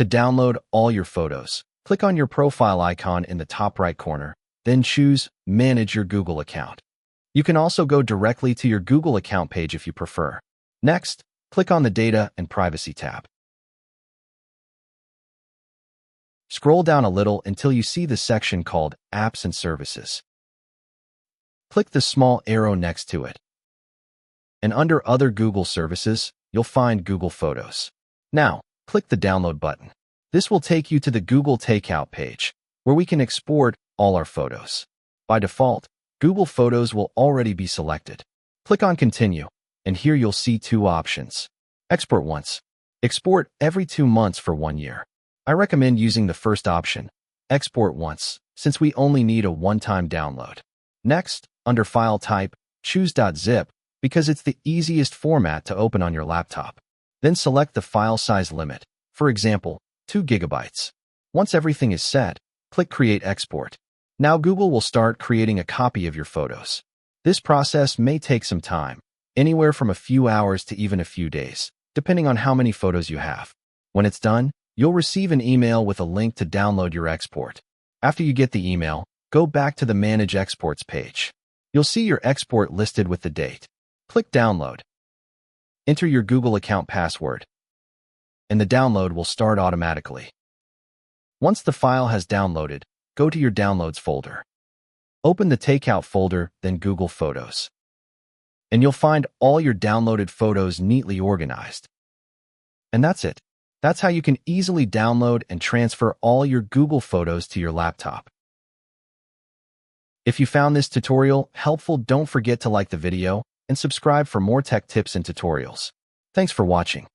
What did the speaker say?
To download all your photos, click on your profile icon in the top right corner, then choose Manage your Google account. You can also go directly to your Google account page if you prefer. Next, click on the Data and Privacy tab. Scroll down a little until you see the section called Apps and Services. Click the small arrow next to it. And under Other Google Services, you'll find Google Photos. Now, click the Download button. This will take you to the Google Takeout page, where we can export all our photos. By default, Google Photos will already be selected. Click on Continue, and here you'll see two options. Export once. Export every 2 months for 1 year. I recommend using the first option, Export once, since we only need a one-time download. Next, under File Type, choose .zip because it's the easiest format to open on your laptop. Then select the file size limit, for example, 2 GB. Once everything is set, click Create Export. Now Google will start creating a copy of your photos. This process may take some time, anywhere from a few hours to even a few days, depending on how many photos you have. When it's done, you'll receive an email with a link to download your export. After you get the email, go back to the Manage Exports page. You'll see your export listed with the date. Click Download. Enter your Google account password, and the download will start automatically. Once the file has downloaded, go to your Downloads folder. Open the Takeout folder, then Google Photos. And you'll find all your downloaded photos neatly organized. And that's it. That's how you can easily download and transfer all your Google Photos to your laptop. If you found this tutorial helpful, don't forget to like the video and subscribe for more tech tips and tutorials. Thanks for watching.